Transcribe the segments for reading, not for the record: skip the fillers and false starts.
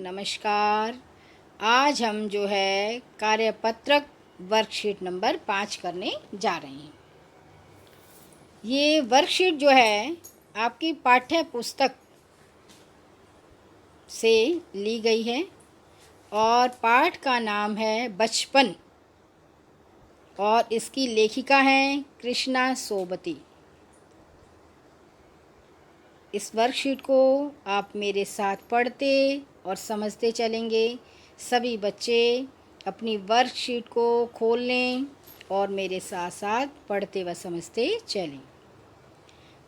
नमस्कार। आज हम जो है कार्यपत्रक वर्कशीट नंबर 5 करने जा रहे हैं। ये वर्कशीट जो है आपकी पाठ्य पुस्तक से ली गई है और पाठ का नाम है बचपन और इसकी लेखिका हैं कृष्णा सोबती। इस वर्कशीट को आप मेरे साथ पढ़ते और समझते चलेंगे। सभी बच्चे अपनी वर्कशीट को खोल लें और मेरे साथ साथ पढ़ते व समझते चलें।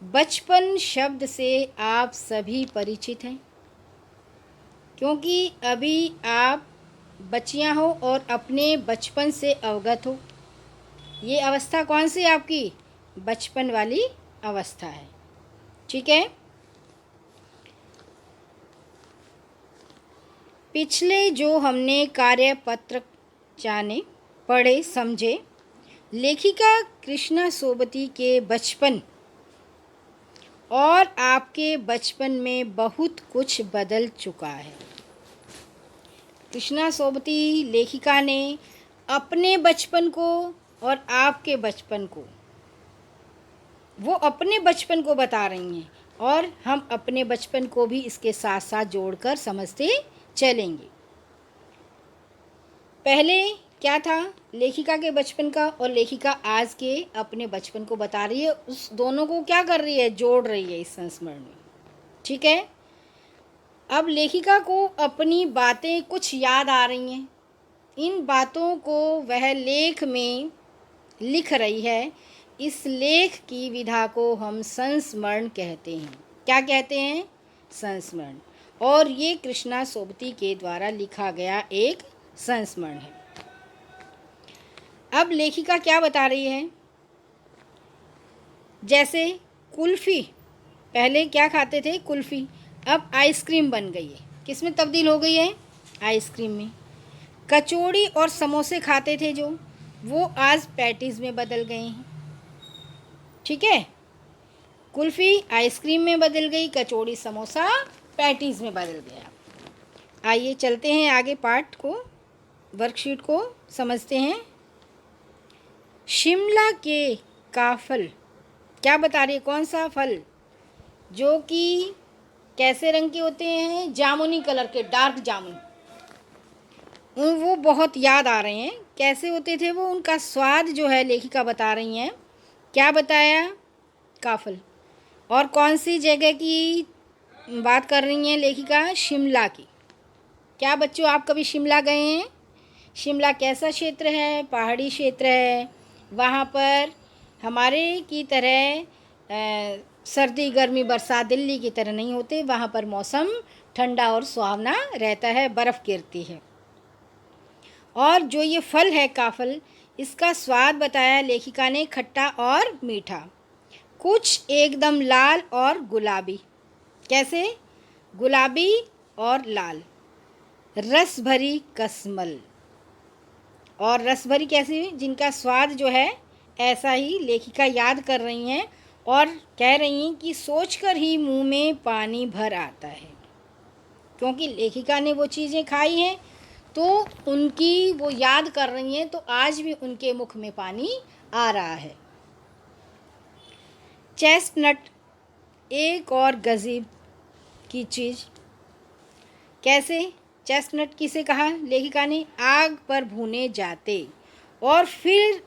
बचपन शब्द से आप सभी परिचित हैं, क्योंकि अभी आप बच्चियां हो और अपने बचपन से अवगत हो। ये अवस्था कौन सी आपकी? बचपन वाली अवस्था है। ठीक है। पिछले जो हमने कार्यपत्र जाने, पढ़े, समझे, लेखिका कृष्णा सोबती के बचपन और आपके बचपन में बहुत कुछ बदल चुका है। कृष्णा सोबती लेखिका ने अपने बचपन को और आपके बचपन को, वो अपने बचपन को बता रही हैं और हम अपने बचपन को भी इसके साथ साथ जोड़कर समझते चलेंगे। पहले क्या था लेखिका के बचपन का, और लेखिका आज के अपने बचपन को बता रही है। उस दोनों को क्या कर रही है? जोड़ रही है इस संस्मरण में। ठीक है। अब लेखिका को अपनी बातें कुछ याद आ रही हैं। इन बातों को वह लेख में लिख रही है। इस लेख की विधा को हम संस्मरण कहते हैं। क्या कहते हैं? संस्मरण। और ये कृष्णा सोबती के द्वारा लिखा गया एक संस्मरण है। अब लेखिका क्या बता रही है? जैसे कुल्फ़ी, पहले क्या खाते थे? कुल्फ़ी। अब आइसक्रीम बन गई है। किस में तब्दील हो गई है? आइसक्रीम में। कचौड़ी और समोसे खाते थे जो, वो आज पैटीज़ में बदल गए हैं। ठीक है। कुल्फ़ी आइसक्रीम में बदल गई, कचौड़ी समोसा पैटीज़ में बदल गया। आइए चलते हैं आगे, पाठ को, वर्कशीट को समझते हैं। शिमला के का फल क्या बता रही है? कौन सा फल? जो कि कैसे रंग के होते हैं? जामुनी कलर के, डार्क जामुन। वो बहुत याद आ रहे हैं। कैसे होते थे वो? उनका स्वाद जो है लेखिका बता रही हैं। क्या बताया? काफल। और कौन सी जगह की बात कर रही हैं लेखिका? शिमला की। क्या बच्चों आप कभी शिमला गए हैं? शिमला कैसा क्षेत्र है? पहाड़ी क्षेत्र है। वहाँ पर हमारे की तरह सर्दी गर्मी बरसात दिल्ली की तरह नहीं होते। वहाँ पर मौसम ठंडा और सुहावना रहता है, बर्फ़ गिरती है। और जो ये फल है काफल, इसका स्वाद बताया लेखिका ने खट्टा और मीठा, कुछ एकदम लाल और गुलाबी। कैसे? गुलाबी और लाल। रस भरी कसमल। और रस भरी कैसी? जिनका स्वाद जो है ऐसा ही लेखिका याद कर रही हैं और कह रही हैं कि सोचकर ही मुंह में पानी भर आता है, क्योंकि लेखिका ने वो चीज़ें खाई हैं तो उनकी वो याद कर रही हैं, तो आज भी उनके मुख में पानी आ रहा है। चेस्टनट एक और गज़ब की चीज़। कैसे? चेस्टनट किसे कहा लेखिका ने? आग पर भुने जाते और फिर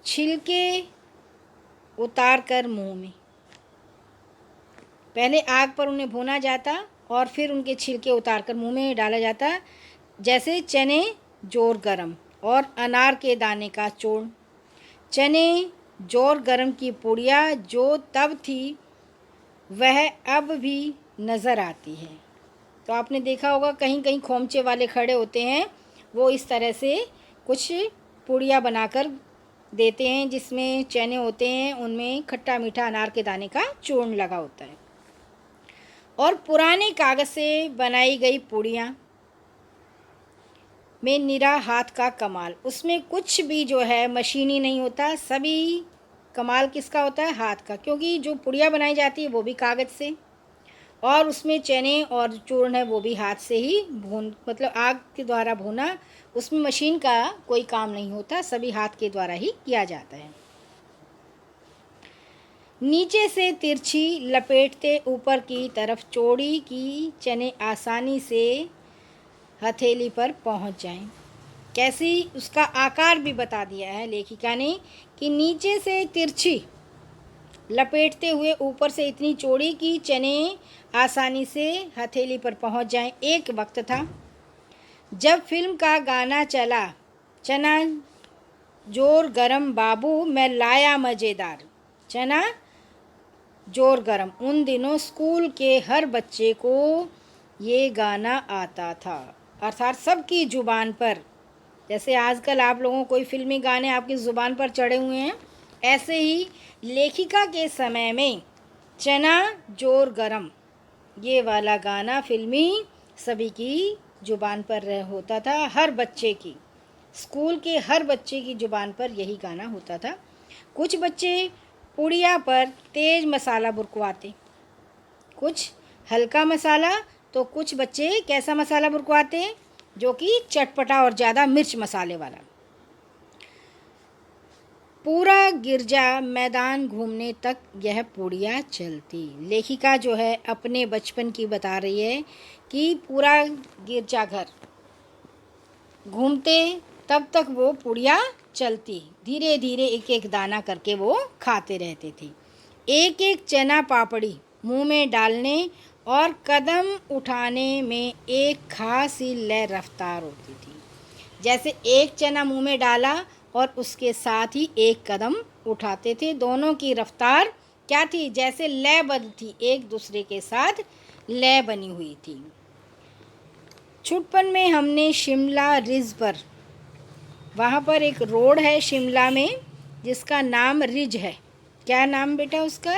छिलके उतार कर मुँह में। पहले आग पर उन्हें भुना जाता और फिर उनके छिलके उतार कर मुँह में डाला जाता। जैसे चने जोर गरम और अनार के दाने का चूर्ण। चने जोर गरम की पुड़िया जो तब थी वह अब भी नज़र आती है। तो आपने देखा होगा कहीं कहीं खोमचे वाले खड़े होते हैं, वो इस तरह से कुछ पुड़िया बनाकर देते हैं जिसमें चने होते हैं, उनमें खट्टा मीठा अनार के दाने का चूर्ण लगा होता है। और पुराने कागज़ से बनाई गई पुड़िया में निरा हाथ का कमाल। उसमें कुछ भी जो है मशीनी नहीं होता, सभी कमाल किसका होता है? हाथ का, क्योंकि जो पुड़िया बनाई जाती है वो भी कागज़ से। और उसमें चने और चूर्ण है वो भी हाथ से ही भून, मतलब आग के द्वारा भूना, उसमें मशीन का कोई काम नहीं होता, सभी हाथ के द्वारा ही किया जाता है। नीचे से तिरछी लपेटते ऊपर की तरफ चौड़ी की चने आसानी से हथेली पर पहुंच जाएं। कैसी उसका आकार भी बता दिया है लेखिका ने कि नीचे से तिरछी लपेटते हुए ऊपर से इतनी चौड़ी कि चने आसानी से हथेली पर पहुंच जाएं। एक वक्त था जब फिल्म का गाना चला, चना जोर गरम बाबू मैं लाया मज़ेदार, चना जोर गरम। उन दिनों स्कूल के हर बच्चे को ये गाना आता था, अर्थात सबकी ज़ुबान पर। जैसे आजकल आप लोगों को कोई फिल्मी गाने आपकी ज़ुबान पर चढ़े हुए हैं, ऐसे ही लेखिका के समय में चना जोर गरम ये वाला गाना फिल्मी सभी की ज़ुबान पर होता था, हर बच्चे की, स्कूल के हर बच्चे की ज़ुबान पर यही गाना होता था। कुछ बच्चे पुड़िया पर तेज़ मसाला बुरकवाते, कुछ हल्का मसाला, तो कुछ बच्चे कैसा मसाला बुरकवाते जो कि चटपटा और ज़्यादा मिर्च मसाले वाला। पूरा गिरजा मैदान घूमने तक यह पुड़िया चलती। लेखिका जो है अपने बचपन की बता रही है कि पूरा गिरजाघर घूमते तब तक वो पुड़िया चलती, धीरे धीरे एक एक दाना करके वो खाते रहते थे। एक एक चना पापड़ी मुंह में डालने और कदम उठाने में एक खास ही लय रफ्तार होती थी। जैसे एक चना मुंह में डाला और उसके साथ ही एक कदम उठाते थे, दोनों की रफ्तार क्या थी, जैसे लयबद्ध थी, एक दूसरे के साथ लय बनी हुई थी। छुटपन में हमने शिमला रिज पर, वहाँ पर एक रोड है शिमला में जिसका नाम रिज है। क्या नाम बेटा उसका?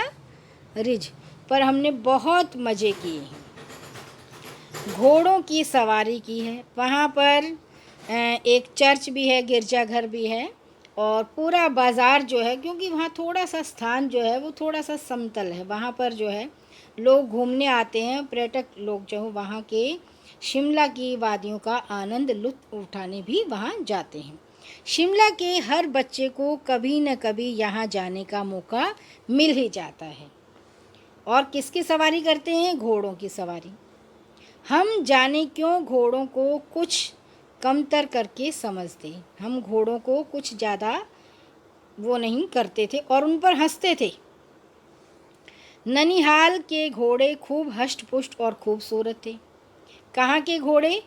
रिज पर हमने बहुत मज़े किए हैं। घोड़ों की सवारी की है, वहाँ पर एक चर्च भी है, गिरजाघर भी है, और पूरा बाज़ार जो है, क्योंकि वहाँ थोड़ा सा स्थान जो है वो थोड़ा सा समतल है, वहाँ पर जो है लोग घूमने आते हैं, पर्यटक लोग जो वहाँ के शिमला की वादियों का आनंद लुत्फ़ उठाने भी वहाँ जाते हैं। शिमला के हर बच्चे को कभी न कभी यहाँ जाने का मौका मिल ही जाता है। और किसकी सवारी करते हैं? घोड़ों की सवारी। हम जाने क्यों घोड़ों को कुछ कमतर करके समझते, हम घोड़ों को कुछ ज़्यादा वो नहीं करते थे और उन पर हंसते थे। ननिहाल के घोड़े खूब हष्ट पुष्ट और खूबसूरत थे। कहाँ के घोड़े?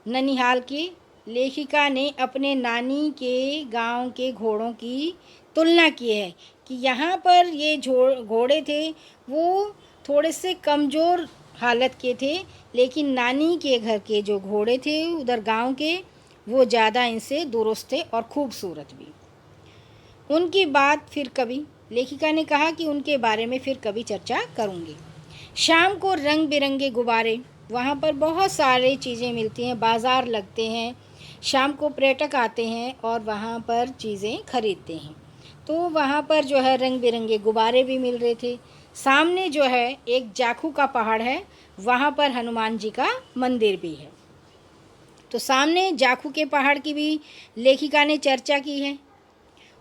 ननिहाल के। लेखिका ने अपने नानी के गांव के घोड़ों की तुलना की है कि यहाँ पर ये घोड़े थे वो थोड़े से कमज़ोर हालत के थे, लेकिन नानी के घर के जो घोड़े थे उधर गांव के वो ज़्यादा इनसे दुरुस्त थे और खूबसूरत भी। उनकी बात फिर कभी, लेखिका ने कहा कि उनके बारे में फिर कभी चर्चा करूँगी। शाम को रंग बिरंगे गुब्बारे, वहाँ पर बहुत सारी चीज़ें मिलती हैं, बाज़ार लगते हैं, शाम को पर्यटक आते हैं और वहाँ पर चीज़ें खरीदते हैं, तो वहाँ पर जो है रंग बिरंगे गुब्बारे भी मिल रहे थे। सामने जो है एक जाखू का पहाड़ है, वहाँ पर हनुमान जी का मंदिर भी है। तो सामने जाखू के पहाड़ की भी लेखिका ने चर्चा की है।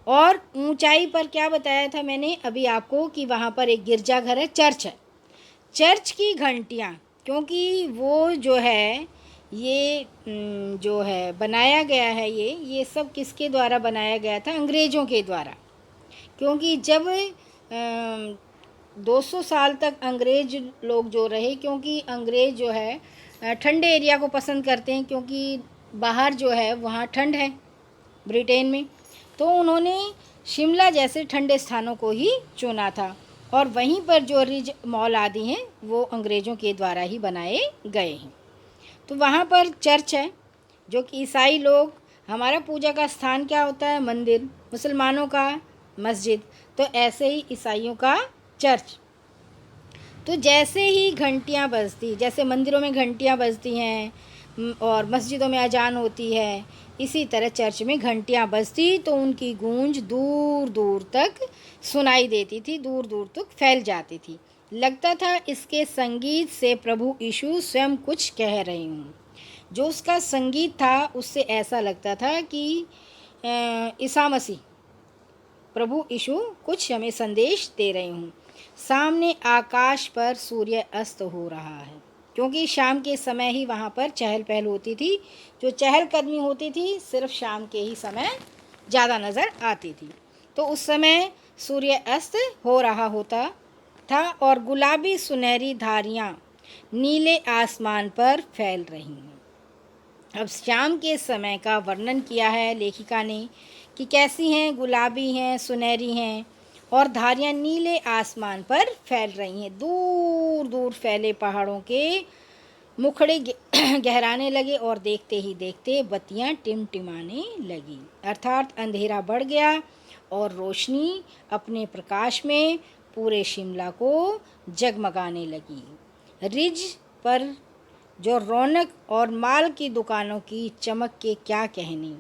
और ऊंचाई पर क्या बताया था मैंने अभी आपको कि वहाँ पर एक गिरजाघर है, चर्च है। चर्च की घंटियाँ, क्योंकि वो जो है ये जो है बनाया गया है, ये सब किसके द्वारा बनाया गया था? अंग्रेज़ों के द्वारा। क्योंकि जब 200 साल तक अंग्रेज़ लोग जो रहे, क्योंकि अंग्रेज़ जो है ठंडे एरिया को पसंद करते हैं, क्योंकि बाहर जो है वहाँ ठंड है ब्रिटेन में, तो उन्होंने शिमला जैसे ठंडे स्थानों को ही चुना था। और वहीं पर जो रिज मॉल आदि हैं वो अंग्रेज़ों के द्वारा ही बनाए गए हैं। तो वहाँ पर चर्च है, जो कि ईसाई लोग, हमारा पूजा का स्थान क्या होता है? मंदिर, मुसलमानों का मस्जिद, तो ऐसे ही ईसाइयों का चर्च। तो जैसे ही घंटियाँ बजती, जैसे मंदिरों में घंटियाँ बजती हैं और मस्जिदों में अजान होती है, इसी तरह चर्च में घंटियाँ बजती तो उनकी गूंज दूर दूर तक सुनाई देती थी, दूर दूर तक फैल जाती थी। लगता था इसके संगीत से प्रभु यीशु स्वयं कुछ कह रहे हूँ। जो उसका संगीत था उससे ऐसा लगता था कि ईसा मसीह प्रभु यीशु कुछ हमें संदेश दे रहे हूँ। सामने आकाश पर सूर्य अस्त हो रहा है, क्योंकि शाम के समय ही वहाँ पर चहल पहल होती थी। जो चहलकदमी होती थी सिर्फ शाम के ही समय ज़्यादा नज़र आती थी। तो उस समय सूर्य अस्त हो रहा होता था और गुलाबी सुनहरी धारियाँ नीले आसमान पर फैल रही हैं। अब शाम के समय का वर्णन किया है लेखिका ने कि कैसी हैं, गुलाबी हैं, सुनहरी हैं और धारियाँ नीले आसमान पर फैल रही हैं। दूर दूर फैले पहाड़ों के मुखड़े गहराने लगे और देखते ही देखते बत्तियां टिमटिमाने लगी, अर्थात अंधेरा बढ़ गया और रोशनी अपने प्रकाश में पूरे शिमला को जगमगाने लगी। रिज पर जो रौनक और माल की दुकानों की चमक के क्या कहने।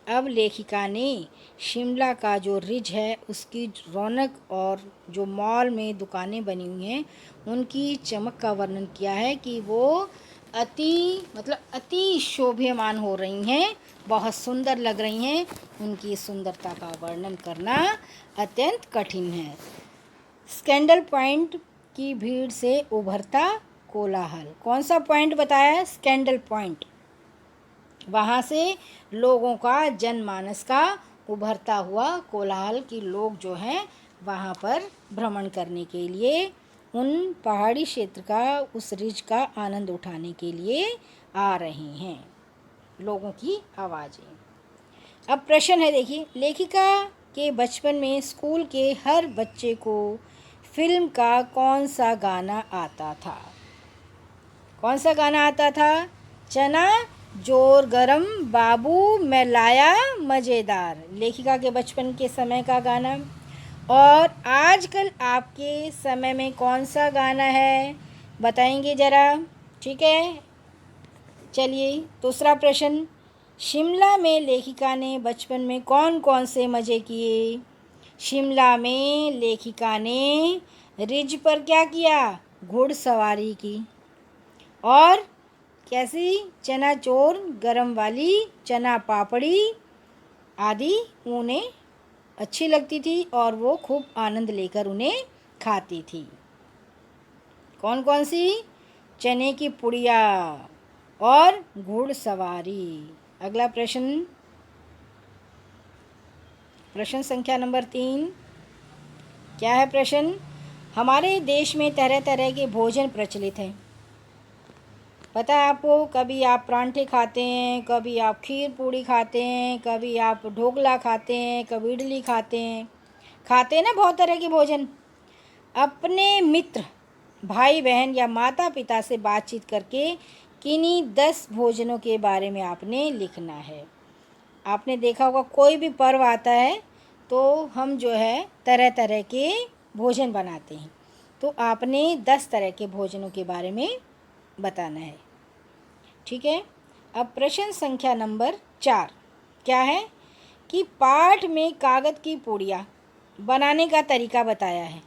अब लेखिका ने शिमला का जो रिज है उसकी रौनक और जो मॉल में दुकानें बनी हुई हैं उनकी चमक का वर्णन किया है कि वो अति शोभ्यमान हो रही हैं, बहुत सुंदर लग रही हैं। उनकी सुंदरता का वर्णन करना अत्यंत कठिन है। स्कैंडल पॉइंट की भीड़ से उभरता कोलाहल। कौन सा पॉइंट बताया है? Scandal point. वहाँ से लोगों का, जनमानस का उभरता हुआ कोलाहल कि लोग जो हैं वहाँ पर भ्रमण करने के लिए, उन पहाड़ी क्षेत्र का, उस रिज का आनंद उठाने के लिए आ रहे हैं, लोगों की आवाज़ें। अब प्रश्न है, देखिए, लेखिका के बचपन में स्कूल के हर बच्चे को फिल्म का कौन सा गाना आता था? कौन सा गाना आता था? चना जोर गरम बाबू मैं लाया मज़ेदार, लेखिका के बचपन के समय का गाना। और आजकल आपके समय में कौन सा गाना है बताएंगे ज़रा? ठीक है, चलिए दूसरा प्रश्न। शिमला में लेखिका ने बचपन में कौन कौन से मज़े किए? शिमला में लेखिका ने रिज पर क्या किया? घुड़सवारी की। और कैसी? चना चोर गरम वाली चना पापड़ी आदि उन्हें अच्छी लगती थी और वो खूब आनंद लेकर उन्हें खाती थी। कौन कौन सी? चने की पुड़िया और घुड़सवारी। अगला प्रश्न, प्रश्न संख्या नंबर 3। क्या है प्रश्न? हमारे देश में तरह तरह के भोजन प्रचलित हैं, पता है आपको? कभी आप परांठे खाते हैं, कभी आप खीर पूड़ी खाते हैं, कभी आप ढोकला खाते हैं, कभी इडली खाते हैं ना, बहुत तरह के भोजन। अपने मित्र, भाई बहन या माता पिता से बातचीत करके किन्हीं 10 भोजनों के बारे में आपने लिखना है। आपने देखा होगा कोई भी पर्व आता है तो हम जो है तरह तरह के भोजन बनाते हैं, तो आपने 10 तरह के भोजनों के बारे में बताना है। ठीक है, अब प्रश्न संख्या नंबर 4 क्या है कि पाठ में कागज़ की पुड़िया बनाने का तरीका बताया है।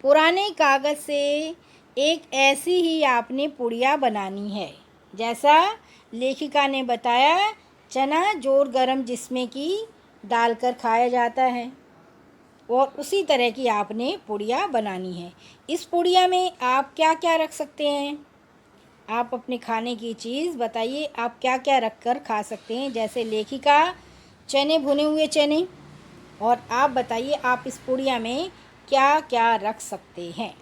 पुराने कागज़ से एक ऐसी ही आपने पुड़िया बनानी है जैसा लेखिका ने बताया, चना जोर गरम जिसमें कि डालकर खाया जाता है, और उसी तरह की आपने पुड़िया बनानी है। इस पुड़िया में आप क्या क्या रख सकते हैं? आप अपने खाने की चीज़ बताइए, आप क्या क्या रख कर खा सकते हैं? जैसे लेखिका चने, भुने हुए चने, और आप बताइए आप इस पुड़िया में क्या क्या रख सकते हैं।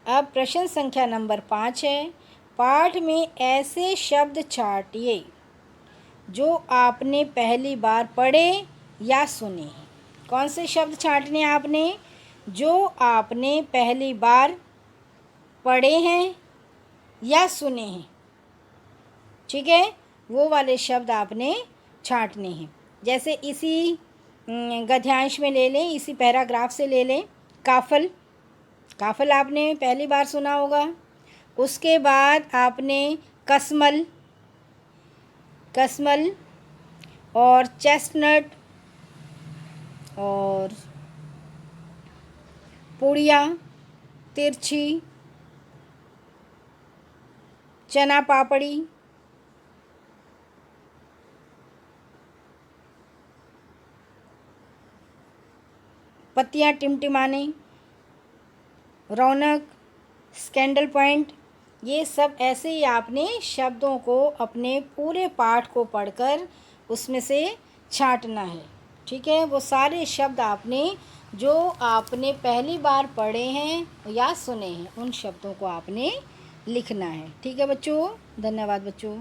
अब प्रश्न संख्या नंबर 5 है, पाठ में ऐसे शब्द छांटिए जो आपने पहली बार पढ़े या सुने हैं। कौन से शब्द छांटने आपने? जो आपने पहली बार पढ़े हैं या सुने हैं, ठीक है, वो वाले शब्द आपने छांटने हैं। जैसे इसी गद्यांश में ले लें, इसी पैराग्राफ से ले लें, काफल। काफल आपने पहली बार सुना होगा। उसके बाद आपने कसमल, कसमल और चेस्टनट और पुड़िया, तिरछी, चना पापड़ी, पत्तियाँ टिमटिमाने, रौनक, स्कैंडल पॉइंट, ये सब ऐसे ही आपने शब्दों को अपने पूरे पाठ को पढ़कर उसमें से छांटना है। ठीक है, वो सारे शब्द आपने जो आपने पहली बार पढ़े हैं या सुने हैं उन शब्दों को आपने लिखना है। ठीक है बच्चों, धन्यवाद बच्चों।